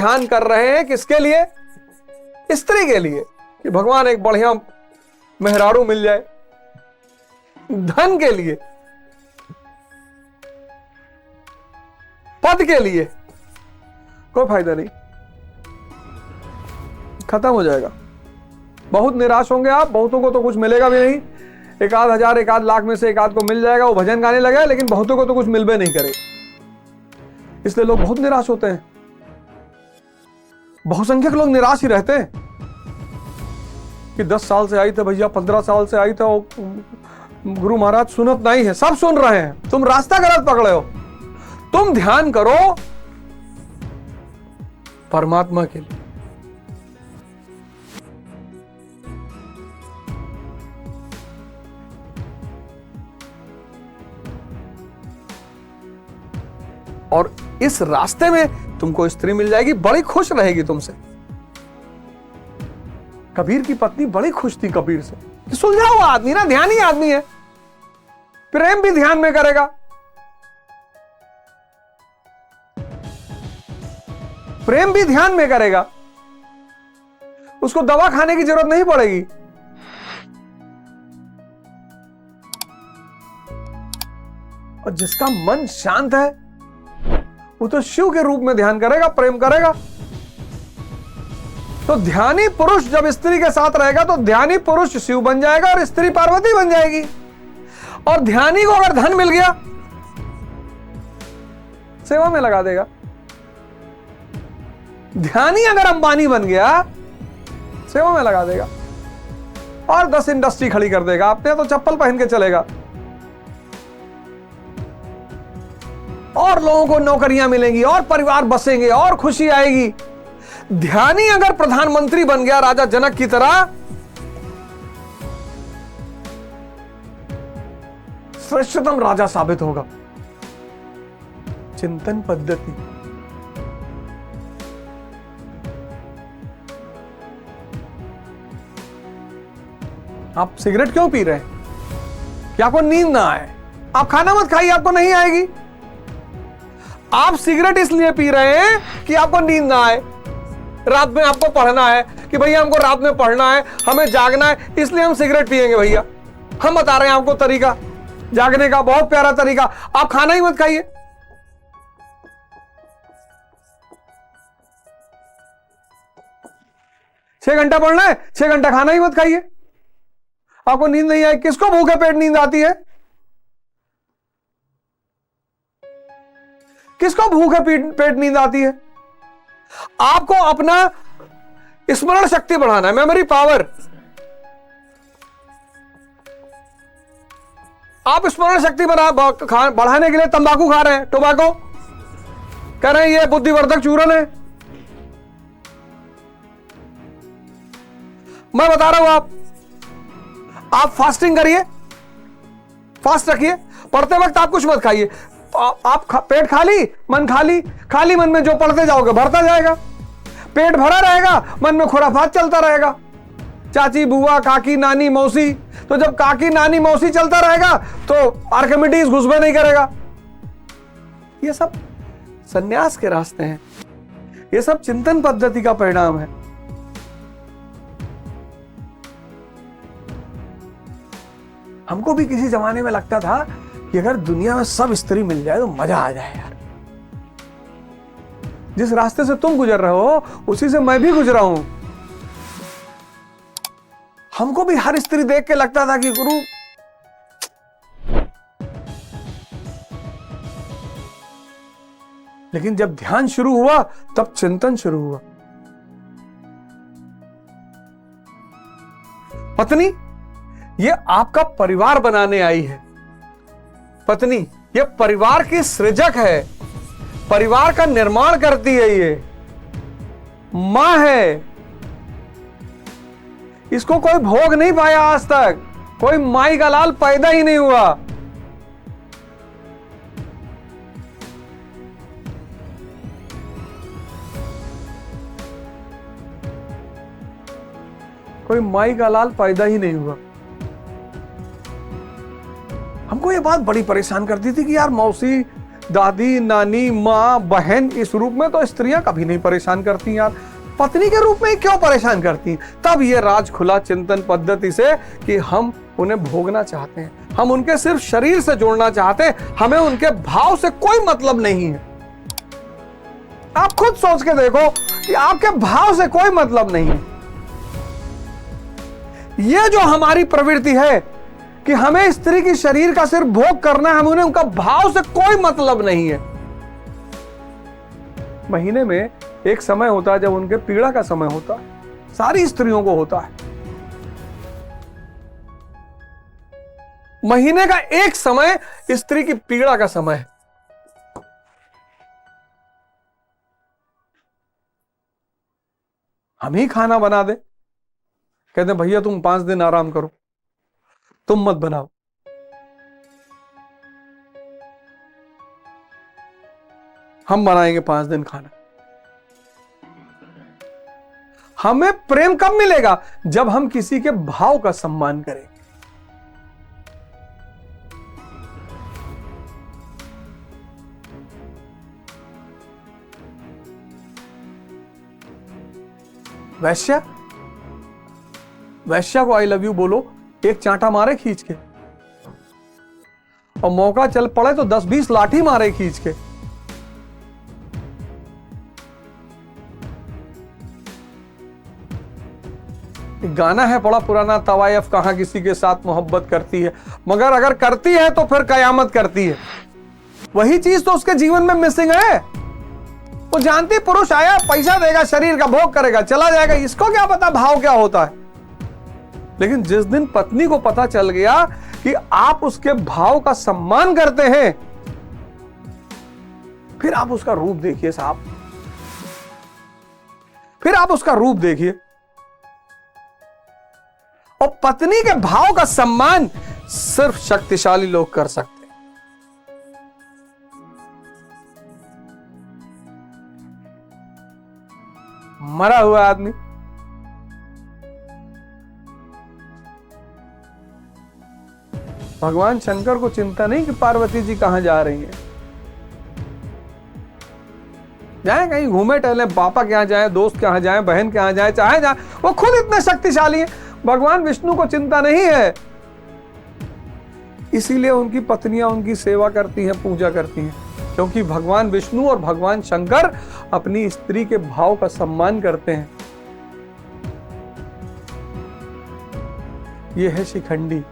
ध्यान कर रहे हैं किसके लिए? स्त्री के लिए, कि भगवान एक बढ़िया मेहरारू मिल जाए। धन के लिए, पद के लिए, कोई फायदा नहीं, खत्म हो जाएगा। बहुत निराश होंगे आप, बहुतों को तो कुछ मिलेगा भी नहीं। एक आध हजार, एक आध लाख में से एक आध को मिल जाएगा, वो भजन गाने लगे, लेकिन बहुतों को तो कुछ मिल भी नहीं करेगा। इसलिए लोग बहुत निराश होते हैं। बहुसंख्यक लोग निराश ही रहते हैं कि 10 साल से आई थे भैया, 15 साल से आई था, गुरु महाराज सुनत नहीं है। सब सुन रहे हैं, तुम रास्ता गलत पकड़े हो। तुम ध्यान करो परमात्मा के लिए। और इस रास्ते में तुमको स्त्री मिल जाएगी, बड़ी खुश रहेगी तुमसे। कबीर की पत्नी बड़ी खुश थी कबीर से। सुलझा हुआ आदमी ना, ध्यानी आदमी है, प्रेम भी ध्यान में करेगा, प्रेम भी ध्यान में करेगा, उसको दवा खाने की जरूरत नहीं पड़ेगी। और जिसका मन शांत है वो तो शिव के रूप में ध्यान करेगा, प्रेम करेगा। तो ध्यानी पुरुष जब स्त्री के साथ रहेगा तो ध्यानी पुरुष शिव बन जाएगा और स्त्री पार्वती बन जाएगी। और ध्यानी को अगर धन मिल गया, सेवा में लगा देगा। ध्यानी अगर अंबानी बन गया, सेवा में लगा देगा और 10 इंडस्ट्री खड़ी कर देगा। अपने तो चप्पल पहन के चलेगा और लोगों को नौकरियां मिलेंगी और परिवार बसेंगे और खुशी आएगी। ध्यानी अगर प्रधानमंत्री बन गया राजा जनक की तरह, श्रेष्ठतम राजा साबित होगा। चिंतन पद्धति। आप सिगरेट क्यों पी रहे हैं? कि आपको नींद ना आए। आप खाना मत खाइए, आपको नहीं आएगी। आप सिगरेट इसलिए पी रहे हैं कि आपको नींद ना आए। रात में आपको पढ़ना है कि भैया हमको रात में पढ़ना है, हमें जागना है, इसलिए हम सिगरेट पिएंगे। भैया हम बता रहे हैं आपको तरीका जागने का, बहुत प्यारा तरीका। आप खाना ही मत खाइए। छह घंटा पढ़ना है, 6 घंटा खाना ही मत खाइए। आपको नींद नहीं आए। किसको भूखे पेट नींद आती है? किसको भूखे पेट नींद आती है? आपको अपना स्मरण शक्ति बढ़ाना है, मेमोरी पावर। आप स्मरण शक्ति बढ़ाने के लिए तंबाकू खा रहे हैं, टोबैको कह रहे हैं ये बुद्धिवर्धक चूर्ण है। मैं बता रहा हूं, आप फास्टिंग करिए, फास्ट रखिए। पढ़ते वक्त आप कुछ मत खाइए। आप पेट खाली, मन खाली, खाली मन में जो पढ़ते जाओगे भरता जाएगा। पेट भरा रहेगा, मन में खुराफात चलता रहेगा। चाची, बुआ, काकी, नानी, मौसी। तो जब काकी, नानी, मौसी चलता रहेगा तो आर्किमिडीज घुसबे नहीं करेगा। ये सब सन्यास के रास्ते हैं, ये सब चिंतन पद्धति का परिणाम है। हमको भी किसी जमाने में लगता था कि अगर दुनिया में सब स्त्री मिल जाए तो मजा आ जाए यार। जिस रास्ते से तुम गुजर रहे हो उसी से मैं भी गुजरा हूं। हमको भी हर स्त्री देख के लगता था कि गुरु लेकिन जब ध्यान शुरू हुआ तब चिंतन शुरू हुआ। पत्नी ये आपका परिवार बनाने आई है। पत्नी ये परिवार की सृजक है, परिवार का निर्माण करती है। ये मां है, इसको कोई भोग नहीं पाया आज तक। कोई माई का लाल पैदा ही नहीं हुआ। कोई माई का लाल पैदा ही नहीं हुआ। हमको ये बात बड़ी परेशान करती थी कि यार मौसी दादी, नानी, माँ, बहन, इस रूप में तो स्त्रियां कभी नहीं परेशान करती यार, पत्नी के रूप में ही क्यों परेशान करती? तब ये राज खुला चिंतन पद्धति से कि हम उन्हें भोगना चाहते हैं, हम उनके सिर्फ शरीर से जोड़ना चाहते हैं, हमें उनके भाव से कोई मतलब नहीं है। आप खुद सोच के देखो कि आपके भाव से कोई मतलब नहीं है। यह जो हमारी प्रवृत्ति है कि हमें स्त्री की शरीर का सिर्फ भोग करना है, हमें उन्हें उनका भाव से कोई मतलब नहीं है। महीने में एक समय होता है जब उनके पीड़ा का समय होता है, सारी स्त्रियों को होता है। महीने का एक समय स्त्री की पीड़ा का समय है। हम ही खाना बना दे, कहते हैं भैया तुम 5 दिन आराम करो, तुम मत बनाओ। हम बनाएंगे 5 दिन खाना। हमें प्रेम कब मिलेगा? जब हम किसी के भाव का सम्मान करेंगे। वैश्या, वैश्या को आई लव यू बोलो, एक चांटा मारे खींच के, और मौका चल पड़े तो 10-20 लाठी मारे खींच के। गाना है बड़ा पुराना, तवायफ कहां किसी के साथ मोहब्बत करती है, मगर अगर करती है तो फिर कयामत करती है। वही चीज तो उसके जीवन में मिसिंग है। वो जानती पुरुष आया, पैसा देगा, शरीर का भोग करेगा, चला जाएगा, इसको क्या पता भाव क्या होता है। लेकिन जिस दिन पत्नी को पता चल गया कि आप उसके भाव का सम्मान करते हैं, फिर आप उसका रूप देखिए साहब, फिर आप उसका रूप देखिए। और पत्नी के भाव का सम्मान सिर्फ शक्तिशाली लोग कर सकते हैं। मरा हुआ आदमी भगवान शंकर को चिंता नहीं कि पार्वती जी कहां जा रही हैं। जाए कहीं घूमे टहले, पापा के यहां जाए, दोस्त के यहां जाए, बहन के यहां जाए, चाहे जाए, वो खुद इतने शक्तिशाली हैं। भगवान विष्णु को चिंता नहीं है, इसीलिए उनकी पत्नियां उनकी सेवा करती हैं, पूजा करती हैं, क्योंकि भगवान विष्णु और भगवान शंकर अपनी स्त्री के भाव का सम्मान करते हैं। यह है शिखंडी।